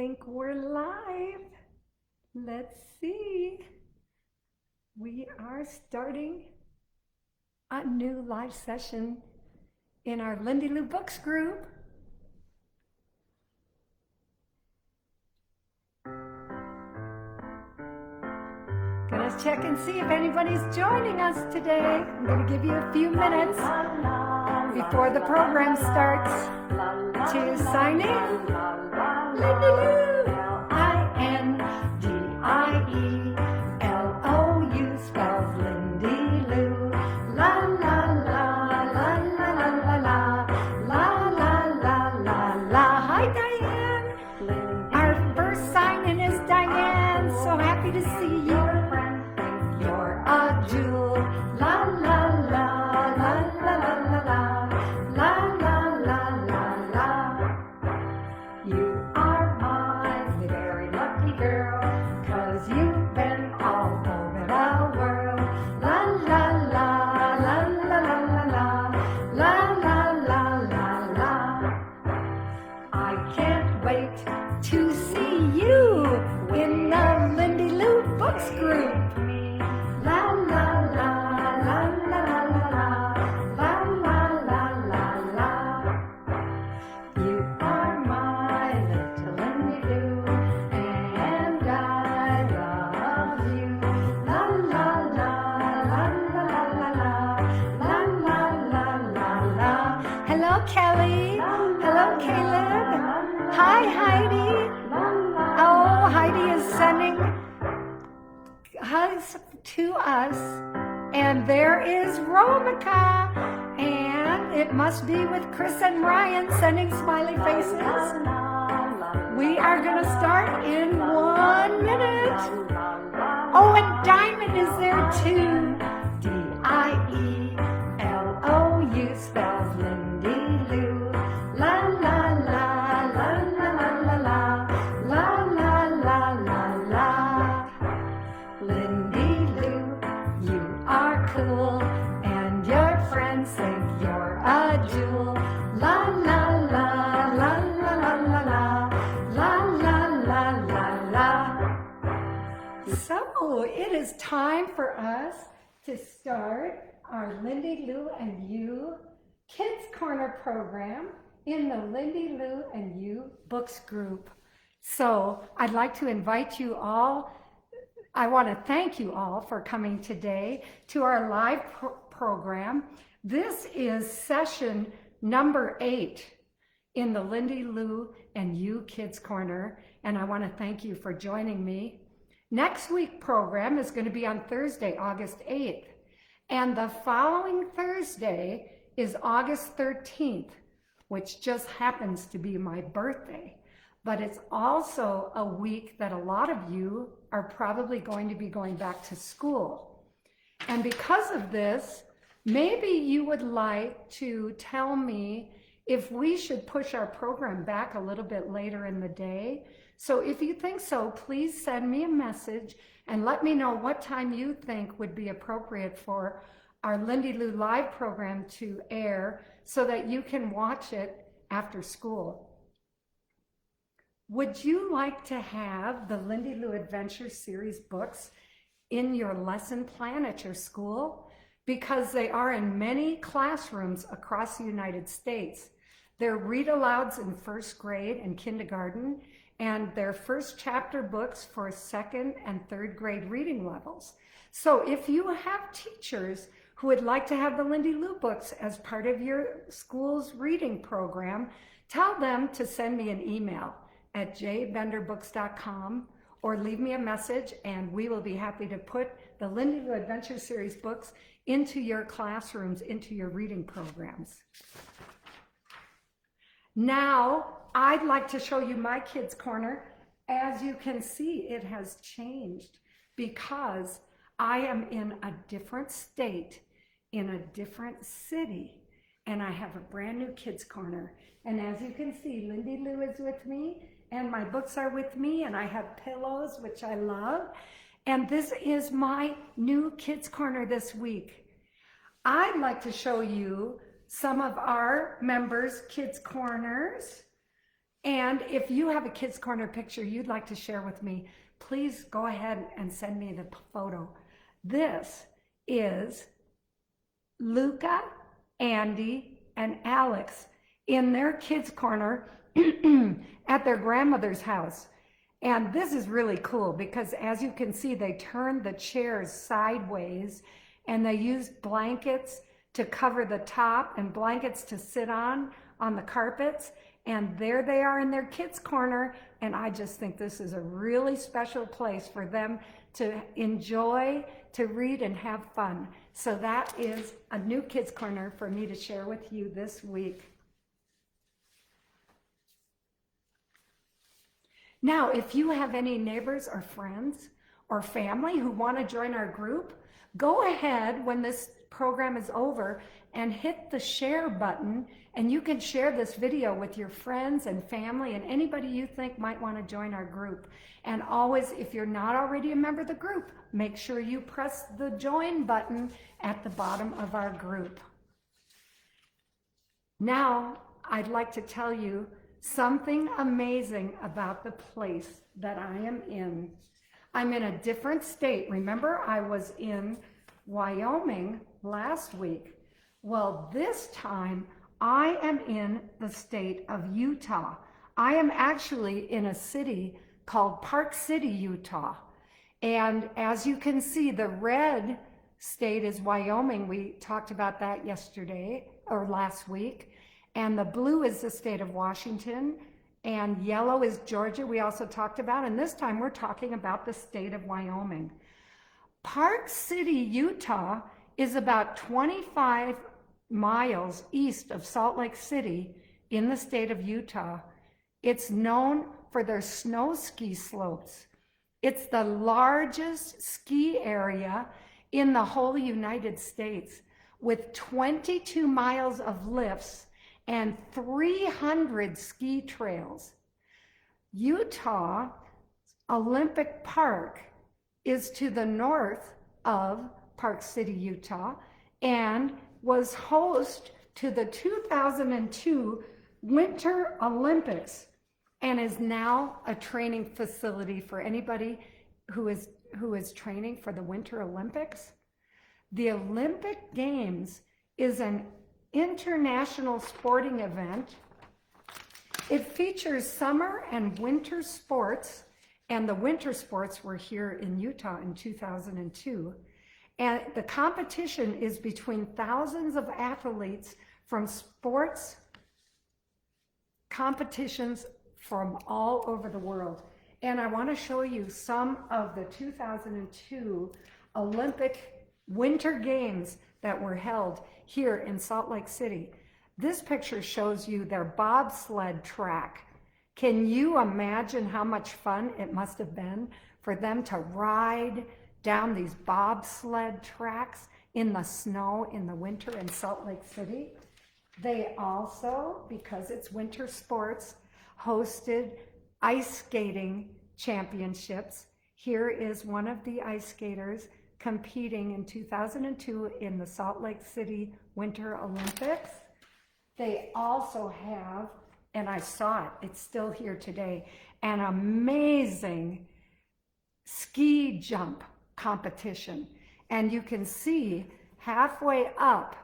think we're live. Let's see. We are starting a new live session in our Lindie Lou Books group. Gonna check and see if anybody's joining us today. I'm gonna give you a few minutes before the program starts to sign in. Lindie Lou, I-N-D-I-E-L-O-U spells Lindie Lou. La la la la la la la la la la la la. Hi Diane. Our first sign-in is Diane. So happy to see you. You're a jewel. La la la la la la la la la la la la la. You are my very lucky girl, 'cause you've been all over the world. La la la la la la la la la la la la. I can't wait to see you in the Lindie Lou Books group. La la la la la la la la la la la la. You are my little Lindie Lou, and I love you. La la la la la la la la la la la la. Hello Kelly. Hello Caleb. Hi Heidi. Oh, Heidi is sending hugs to us. And there is Romika. And it must be with Chris and Ryan sending smiley faces. We are going to start in 1 minute. Oh, and Diamond is there too. D-I-E-L-O-U spells Lindie Lou. La la la la la la la la la la la la la. Lindie Lou, you are cool, and your friends think you're a jewel. La la la la la la la la la la la la. So it is time for us to start our Lindie Lou and You Kids Corner program in the Lindie Lou and You Books group. So I'd like to invite you all. I want to thank you all for coming today to our live program. This is session number 8 in the Lindie Lou and You Kids Corner, and I want to thank you for joining me. Next week's program is going to be on Thursday, August 8th, and the following Thursday is August 13th, which just happens to be my birthday. But it's also a week that a lot of you are probably going to be going back to school. And because of this, maybe you would like to tell me if we should push our program back a little bit later in the day. So if you think so, please send me a message and let me know what time you think would be appropriate for our Lindie Lou Live program to air so that you can watch it after school. Would you like to have the Lindie Lou Adventure Series books in your lesson plan at your school? Because they are in many classrooms across the United States. They're read-alouds in first grade and kindergarten, and they're first chapter books for second and third grade reading levels. So if you have teachers who would like to have the Lindie Lou books as part of your school's reading program, tell them to send me an email at jbenderbooks.com or leave me a message, and we will be happy to put the Lindie Lou Adventure Series books into your classrooms, into your reading programs. Now, I'd like to show you my Kids Corner. As you can see, it has changed because I am in a different state, in a different city, and I have a brand new Kids Corner. And as you can see, Lindie Lou is with me, and my books are with me, and I have pillows, which I love. And this is my new Kids Corner this week. I'd like to show you some of our members' Kids Corners. And if you have a Kids Corner picture you'd like to share with me, please go ahead and send me the photo. This is Luca, Andy, and Alex in their Kids Corner at their grandmother's house. And this is really cool because, as you can see, they turned the chairs sideways and they used blankets to cover the top and blankets to sit on the carpets. And there they are in their Kids Corner. And I just think this is a really special place for them to enjoy, to read, and have fun. So that is a new Kids Corner for me to share with you this week. Now, if you have any neighbors or friends or family who want to join our group, go ahead when this program is over and hit the share button, and you can share this video with your friends and family and anybody you think might want to join our group. And always, if you're not already a member of the group, make sure you press the join button at the bottom of our group. Now, I'd like to tell you something amazing about the place that I am in. I'm in a different state. Remember, I was in Wyoming last week. Well, this time I am in the state of Utah. I am actually in a city called Park City, Utah. And as you can see, the red state is Wyoming. We talked about that yesterday or last week. And the blue is the state of Washington, and yellow is Georgia, we also talked about, and this time we're talking about the state of Wyoming. Park City, Utah is about 25 miles east of Salt Lake City in the state of Utah. It's known for their snow ski slopes. It's the largest ski area in the whole United States, with 22 miles of lifts and 300 ski trails. Utah Olympic Park is to the north of Park City, Utah, and was host to the 2002 Winter Olympics and is now a training facility for anybody who is training for the Winter Olympics. The Olympic Games is an international sporting event. It features summer and winter sports, and the winter sports were here in Utah in 2002. And the competition is between thousands of athletes from sports competitions from all over the world. And I want to show you some of the 2002 Olympic Winter Games that were held here in Salt Lake City. This picture shows you their bobsled track. Can you imagine how much fun it must have been for them to ride down these bobsled tracks in the snow in the winter in Salt Lake City? They also, because it's winter sports, hosted ice skating championships. Here is one of the ice skaters competing in 2002 in the Salt Lake City Winter Olympics. They also have, and I saw it, it's still here today, an amazing ski jump competition. And you can see halfway up,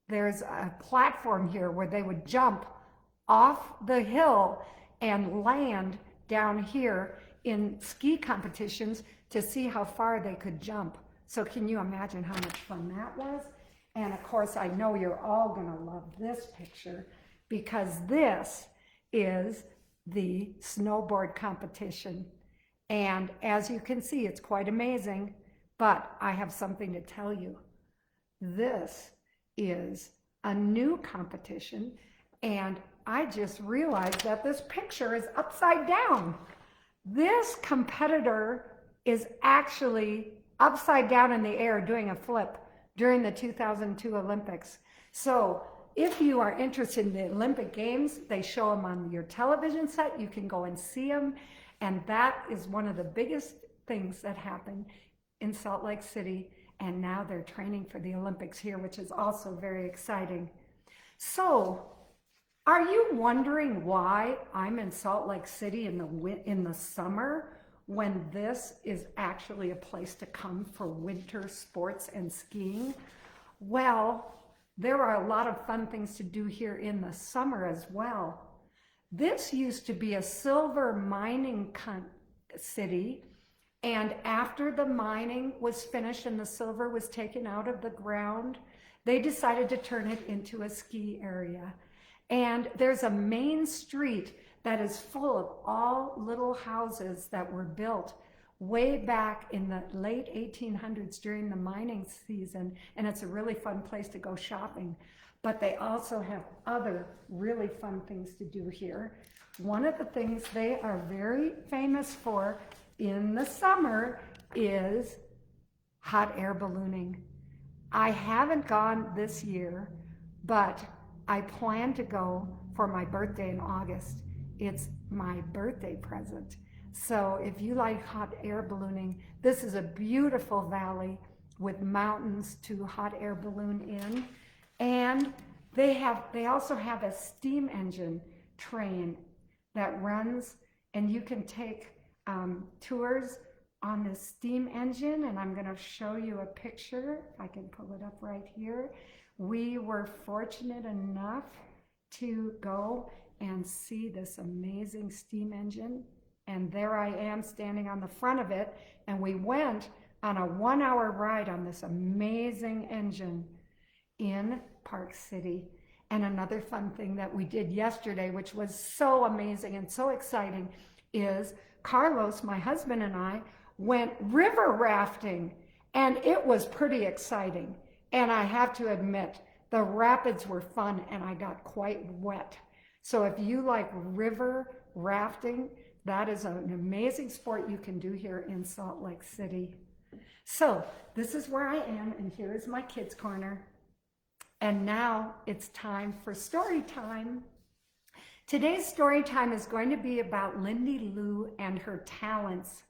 there's a platform here where they would jump off the hill and land down here in ski competitions to see how far they could jump. So can you imagine how much fun that was? And of course, I know you're all gonna love this picture because this is the snowboard competition. And as you can see, it's quite amazing, but I have something to tell you. This is a new competition, and I just realized that this picture is upside down. This competitor is actually upside down in the air doing a flip during the 2002 Olympics. So if you are interested in the Olympic Games, they show them on your television set. You can go and see them. And that is one of the biggest things that happened in Salt Lake City. And now they're training for the Olympics here, which is also very exciting. So Are you wondering why I'm in Salt Lake City in the summer when this is actually a place to come for winter sports and skiing? Well, there are a lot of fun things to do here in the summer as well. This used to be a silver mining city, and after the mining was finished and the silver was taken out of the ground, they decided to turn it into a ski area. And there's a main street that is full of all little houses that were built way back in the late 1800s during the mining season, and it's a really fun place to go shopping. But they also have other really fun things to do here. One of the things they are very famous for in the summer is hot air ballooning. I haven't gone this year, but I plan to go for my birthday in August. It's my birthday present. So if you like hot air ballooning, this is a beautiful valley with mountains to hot air balloon in. And they also have a steam engine train that runs, and you can take tours on the steam engine. And I'm going to show you a picture. I can pull it up right here. We were fortunate enough to go and see this amazing steam engine. And there I am standing on the front of it. And we went on a 1-hour ride on this amazing engine in Park City. And another fun thing that we did yesterday, which was so amazing and so exciting, is Carlos, my husband, and I went river rafting. And it was pretty exciting. And I have to admit, the rapids were fun and I got quite wet. So if you like river rafting, that is an amazing sport you can do here in Salt Lake City. So this is where I am, and here is my kids' corner. And now it's time for story time. Today's story time is going to be about Lindie Lou and her talents.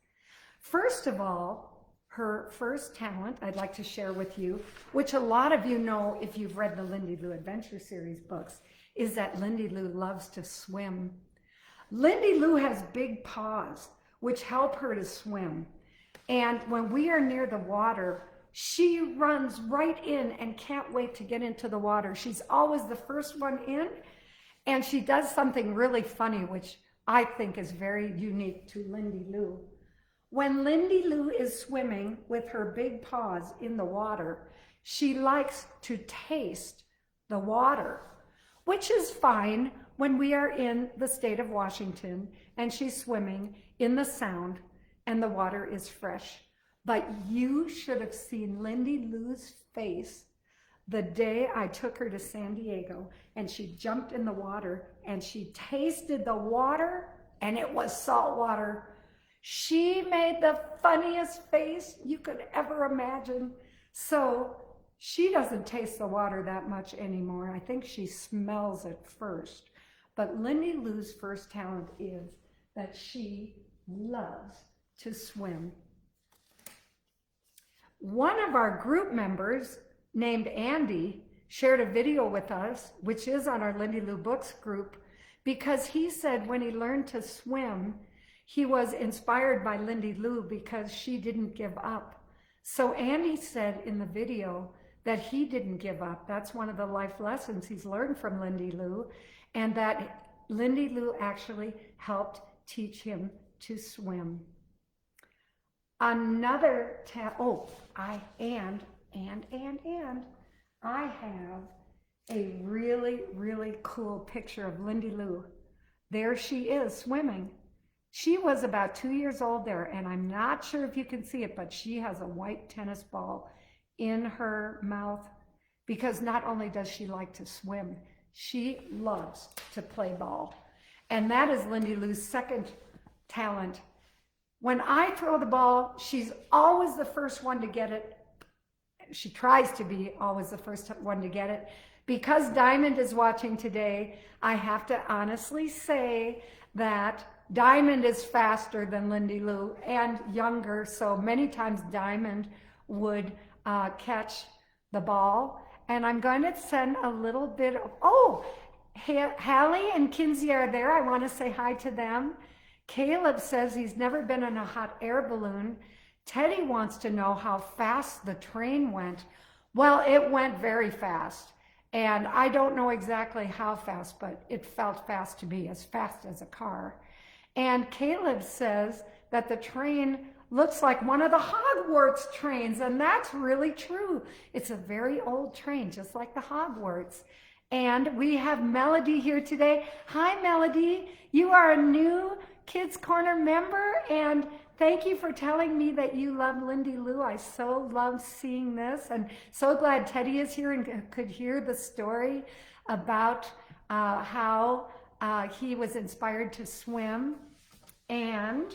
First of all, her first talent I'd like to share with you, which a lot of you know if you've read the Lindie Lou Adventure Series books, is that Lindie Lou loves to swim. Lindie Lou has big paws, which help her to swim. And when we are near the water, she runs right in and can't wait to get into the water. She's always the first one in, and she does something really funny, which I think is very unique to Lindie Lou. When Lindie Lou is swimming with her big paws in the water, she likes to taste the water, which is fine when we are in the state of Washington and she's swimming in the Sound and the water is fresh. But you should have seen Lindie Lou's face the day I took her to San Diego and she jumped in the water and she tasted the water and it was salt water. She made the funniest face you could ever imagine. So she doesn't taste the water that much anymore. I think she smells it first. But Lindie Lou's first talent is that she loves to swim. One of our group members named Andy shared a video with us, which is on our Lindie Lou Books group, because he said when he learned to swim, he was inspired by Lindie Lou because she didn't give up. So Andy said in the video that he didn't give up. That's one of the life lessons he's learned from Lindie Lou, and that Lindie Lou actually helped teach him to swim. Another I have a really, really cool picture of Lindie Lou. There she is swimming. She was about 2 years old there, and I'm not sure if you can see it, but she has a white tennis ball in her mouth because not only does she like to swim, she loves to play ball. And that is Lindie Lou's second talent. When I throw the ball, she's always the first one to get it. She tries to be always the first one to get it. Because Diamond is watching today, I have to honestly say that Diamond is faster than Lindie Lou and younger, so many times Diamond would catch the ball. And I'm going to send a little bit of, Hallie and Kinsey are there. I want to say hi to them. Caleb says he's never been in a hot air balloon. Teddy wants to know how fast the train went. Well, it went very fast. And I don't know exactly how fast, but it felt fast to me, as fast as a car. And Caleb says that the train looks like one of the Hogwarts trains, and that's really true. It's a very old train, just like the Hogwarts. And we have Melody here today. Hi, Melody. You are a new Kids Corner member, and thank you for telling me that you love Lindie Lou. I so love seeing this, and so glad Teddy is here and could hear the story about how he was inspired to swim. And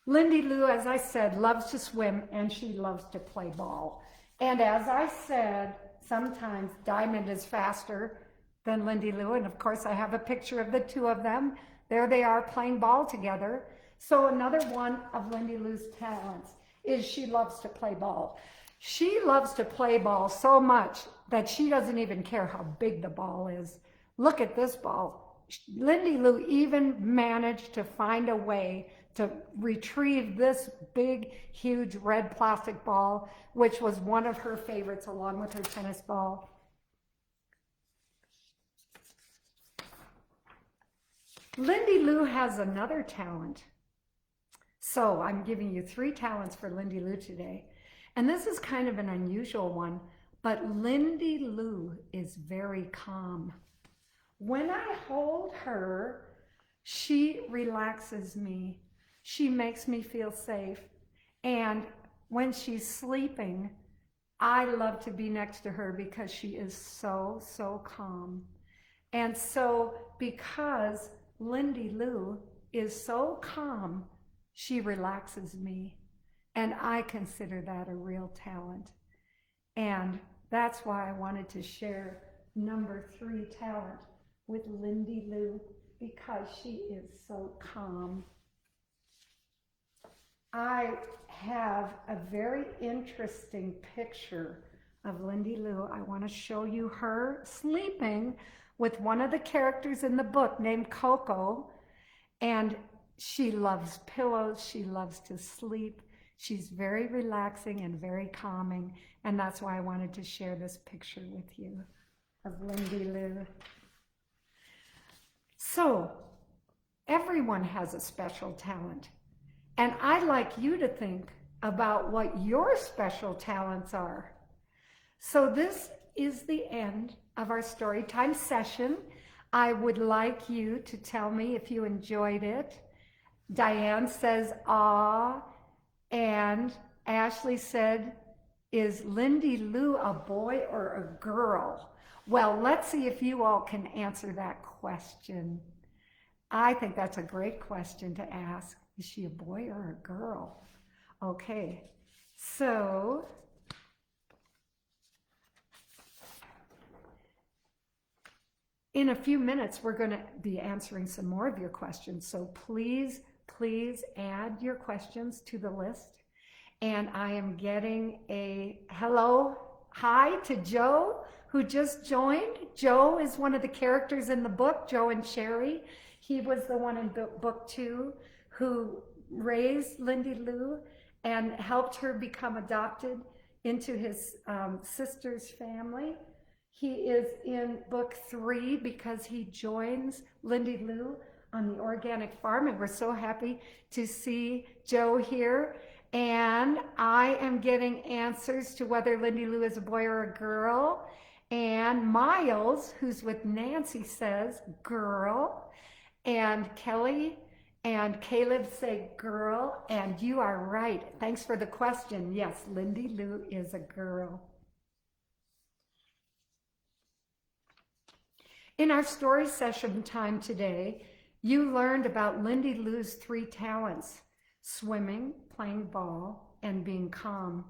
Lindie Lou, as I said, loves to swim, and she loves to play ball. And as I said, sometimes Diamond is faster than Lindie Lou, and of course I have a picture of the two of them. There they are playing ball together. So another one of Lindie Lou's talents is she loves to play ball. She loves to play ball so much that she doesn't even care how big the ball is. Look at this ball. Lindie Lou even managed to find a way to retrieve this big, huge red plastic ball, which was one of her favorites along with her tennis ball. Lindie Lou has another talent. So I'm giving you 3 talents for Lindie Lou today. And this is kind of an unusual one, but Lindie Lou is very calm. When I hold her, she relaxes me. She makes me feel safe. And when she's sleeping, I love to be next to her because she is so, so calm. And so because Lindie Lou is so calm, she relaxes me. And I consider that a real talent. And that's why I wanted to share number 3 talent with Lindie Lou, because she is so calm. I have a very interesting picture of Lindie Lou. I want to show you her sleeping with one of the characters in the book named Coco. And she loves pillows. She loves to sleep. She's very relaxing and very calming. And that's why I wanted to share this picture with you of Lindie Lou. So, everyone has a special talent. And I'd like you to think about what your special talents are. So this is the end of our Storytime session. I would like you to tell me if you enjoyed it. Diane says, "Aw," and Ashley said, "Is Lindie Lou a boy or a girl?" Well, let's see if you all can answer that question. I think that's a great question to ask. Is she a boy or a girl? Okay, so in a few minutes, we're going to be answering some more of your questions. So please add your questions to the list. And I am getting a hi to Joe, who just joined. Joe is one of the characters in the book, Joe and Sherry. He was the one in book 2 who raised Lindie Lou and helped her become adopted into his sister's family. He is in book 3 because he joins Lindie Lou on the organic farm, and we're so happy to see Joe here. And I am getting answers to whether Lindie Lou is a boy or a girl. And Miles, who's with Nancy, says girl. And Kelly and Caleb say girl, and you are right. Thanks for the question. Yes, Lindie Lou is a girl. In our story session time today, you learned about Lindie Lou's 3 talents: swimming, playing ball, and being calm.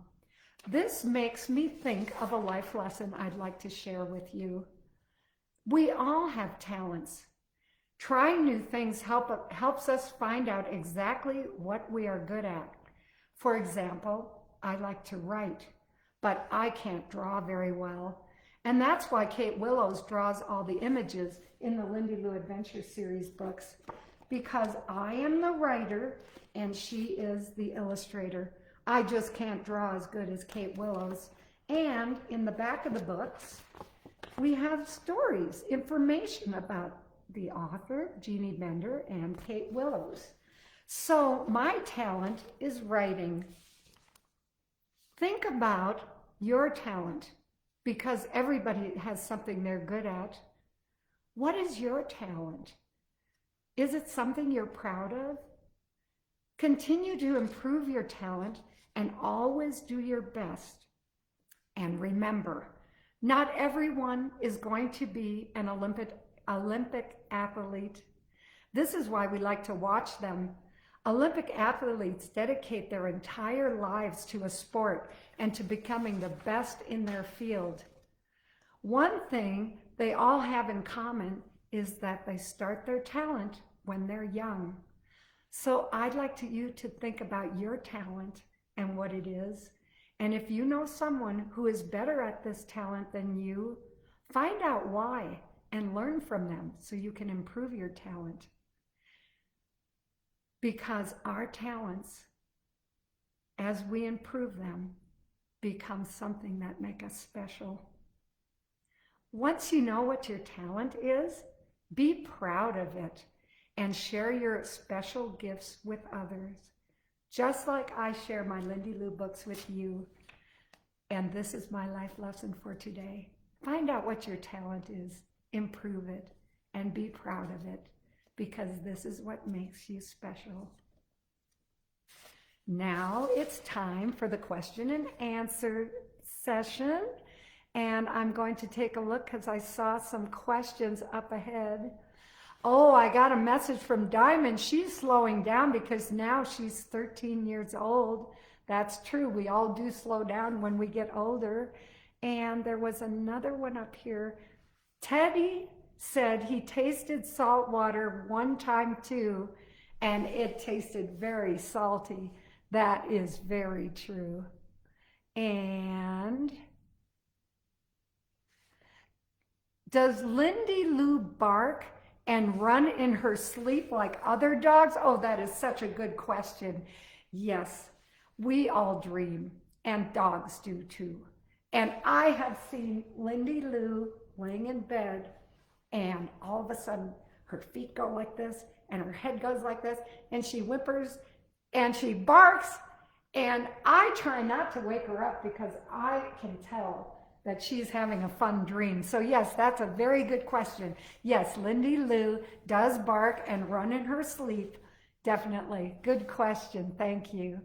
This makes me think of a life lesson I'd like to share with you. We all have talents. Trying new things helps us find out exactly what we are good at. For example, I like to write, but I can't draw very well. And that's why Kate Willows draws all the images in the Lindie Lou Adventure Series books, because I am the writer and she is the illustrator. I just can't draw as good as Kate Willows. And in the back of the books, we have stories, information about the author, Jeanne Bender, and Kate Willows. So my talent is writing. Think about your talent, because everybody has something they're good at. What is your talent? Is it something you're proud of? Continue to improve your talent and always do your best. And remember, not everyone is going to be an Olympic athlete. This is why we like to watch them. Olympic athletes dedicate their entire lives to a sport and to becoming the best in their field. One thing they all have in common is that they start their talent when they're young. So I'd like you to think about your talent and what it is. And if you know someone who is better at this talent than you, find out why and learn from them so you can improve your talent. Because our talents, as we improve them, become something that make us special. Once you know what your talent is, be proud of it and share your special gifts with others. Just like I share my Lindie Lou books with you. And this is my life lesson for today. Find out what your talent is, improve it, and be proud of it, because this is what makes you special. Now it's time for the question and answer session. And I'm going to take a look because I saw some questions up ahead. Oh, I got a message from Diamond. She's slowing down because now she's 13 years old. That's true. We all do slow down when we get older. And there was another one up here. Teddy said he tasted salt water one time too, and it tasted very salty. That is very true. And does Lindie Lou bark and run in her sleep like other dogs? Oh, that is such a good question. Yes, we all dream, and dogs do too. And I have seen Lindie Lou laying in bed, and all of a sudden her feet go like this, and her head goes like this, and she whimpers, and she barks, and I try not to wake her up because I can tell that she's having a fun dream. So yes, that's a very good question. Yes, Lindie Lou does bark and run in her sleep. Definitely. Good question. Thank you.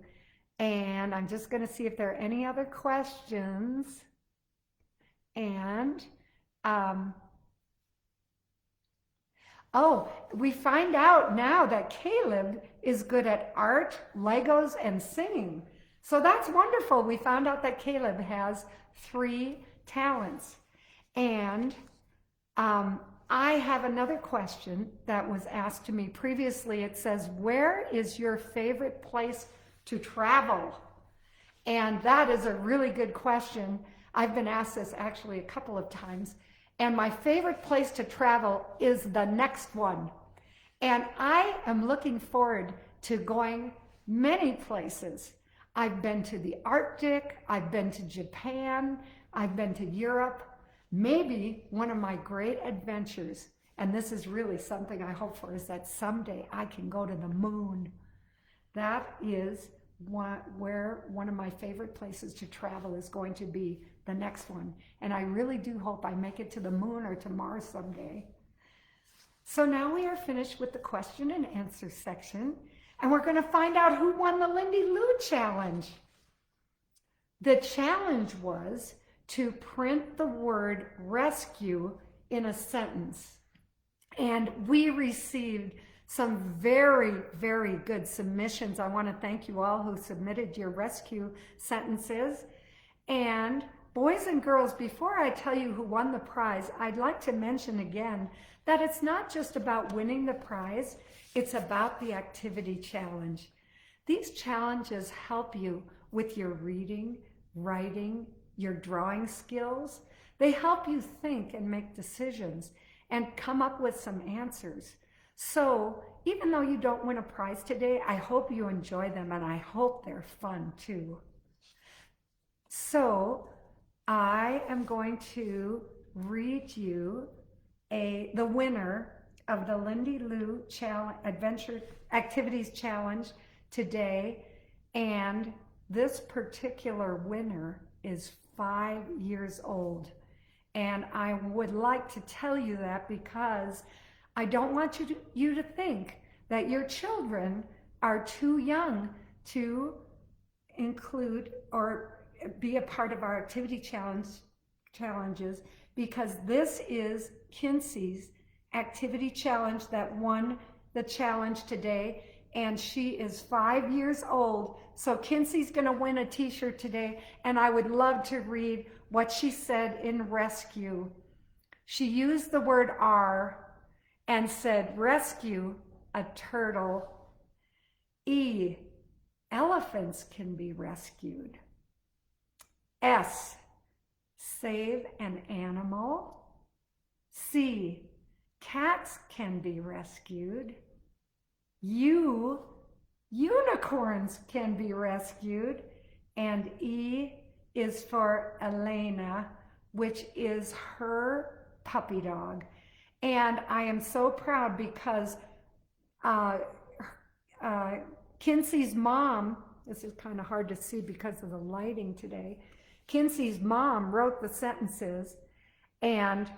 And I'm just going to see if there are any other questions. And, oh, we find out now that Caleb is good at art, Legos, and singing. So that's wonderful. We found out that Caleb has 3 talents. And I have another question that was asked to me previously. It says, where is your favorite place to travel? And that is a really good question. I've been asked this actually a couple of times. And my favorite place to travel is the next one. And I am looking forward to going many places. I've been to the Arctic, I've been to Japan, I've been to Europe. Maybe one of my great adventures, and this is really something I hope for, is that someday I can go to the moon. That is where one of my favorite places to travel is going to be, the next one. And I really do hope I make it to the moon or to Mars someday. So now we are finished with the question and answer section, and we're going to find out who won the Lindie Lou Challenge. The challenge was to print the word rescue in a sentence. And we received some very, very good submissions. I want to thank you all who submitted your rescue sentences. And boys and girls, before I tell you who won the prize, I'd like to mention again that it's not just about winning the prize, it's about the activity challenge. These challenges help you with your reading, writing, your drawing skills. They help you think and make decisions and come up with some answers. So even though you don't win a prize today, I hope you enjoy them, and I hope they're fun too. So I am going to read you the winner of the Lindie Lou Adventure Activities Challenge today. And this particular winner is 5 years old. And I would like to tell you that because I don't want you to think that your children are too young to include or be a part of our activity challenges, because this is Kinsey's activity challenge that won the challenge today, and she is 5 years old. So Kinsey's going to win a t-shirt today, and I would love to read what she said in rescue. She used the word R and said, rescue a turtle. E, elephants can be rescued. S, save an animal. C, cats can be rescued. U, unicorns can be rescued. And E is for Elena, which is her puppy dog. And I am so proud because Kinsey's mom, this is kind of hard to see because of the lighting today, Kinsey's mom wrote the sentences, and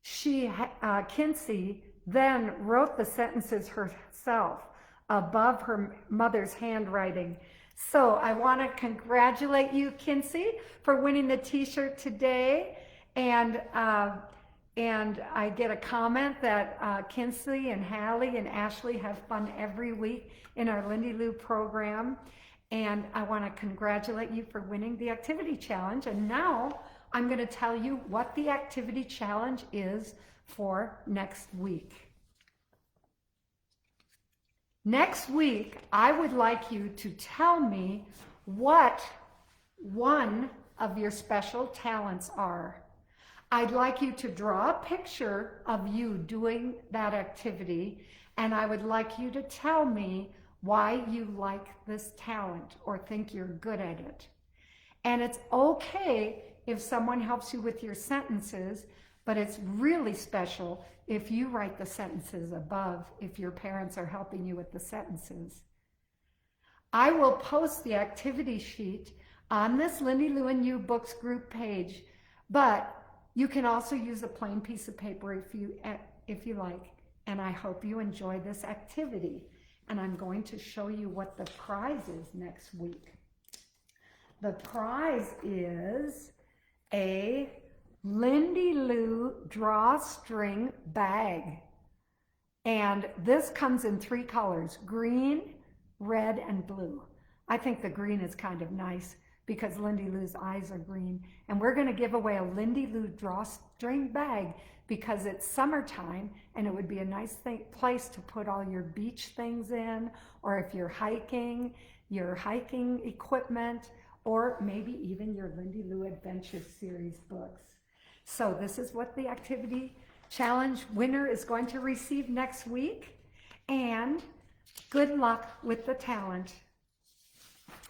Kinsey then wrote the sentences herself above her mother's handwriting. So I want to congratulate you, Kinsey, for winning the t-shirt today. And I get a comment that Kinsey and Hallie and Ashley have fun every week in our Lindie Lou program. And I want to congratulate you for winning the activity challenge. And now I'm going to tell you what the activity challenge is for next week. Next week, I would like you to tell me what one of your special talents are. I'd like you to draw a picture of you doing that activity, and I would like you to tell me why you like this talent or think you're good at it. And it's okay if someone helps you with your sentences, but it's really special if you write the sentences above, if your parents are helping you with the sentences. I will post the activity sheet on this Lindie Lou and You Books group page, but you can also use a plain piece of paper if you like. And I hope you enjoy this activity. And I'm going to show you what the prize is next week. The prize is a Lindie Lou drawstring bag. And this comes in 3 colors, green, red, and blue. I think the green is kind of nice because Lindie Lou's eyes are green. And we're going to give away a Lindie Lou drawstring bag because it's summertime, and it would be a nice place to put all your beach things in, or if you're hiking, your hiking equipment, or maybe even your Lindie Lou Adventure Series books. So this is what the activity challenge winner is going to receive next week, and good luck with the talent.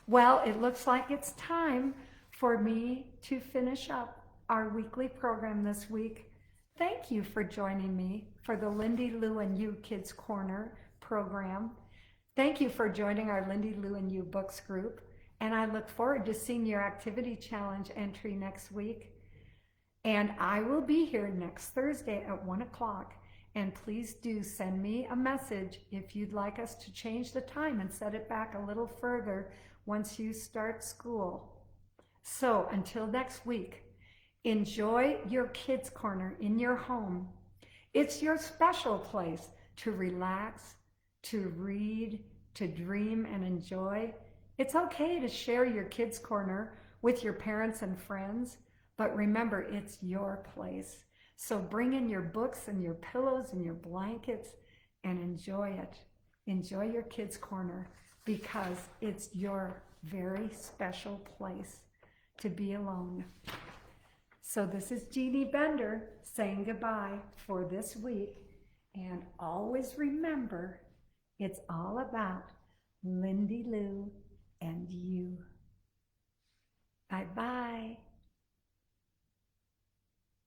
Well, it looks like it's time for me to finish up our weekly program this week. Thank you for joining me for the Lindie Lou and You Kids Corner program. Thank you for joining our Lindie Lou and You Books group, and I look forward to seeing your activity challenge entry next week. And I will be here next Thursday at 1 o'clock. And please do send me a message if you'd like us to change the time and set it back a little further once you start school. So until next week, enjoy your Kids Corner in your home. It's your special place to relax, to read, to dream and enjoy. It's okay to share your Kids Corner with your parents and friends, but remember, it's your place. So bring in your books and your pillows and your blankets and enjoy it. Enjoy your Kids Corner because it's your very special place to be alone. So this is Jeanne Bender saying goodbye for this week. And always remember, it's all about Lindie Lou and you. Bye-bye.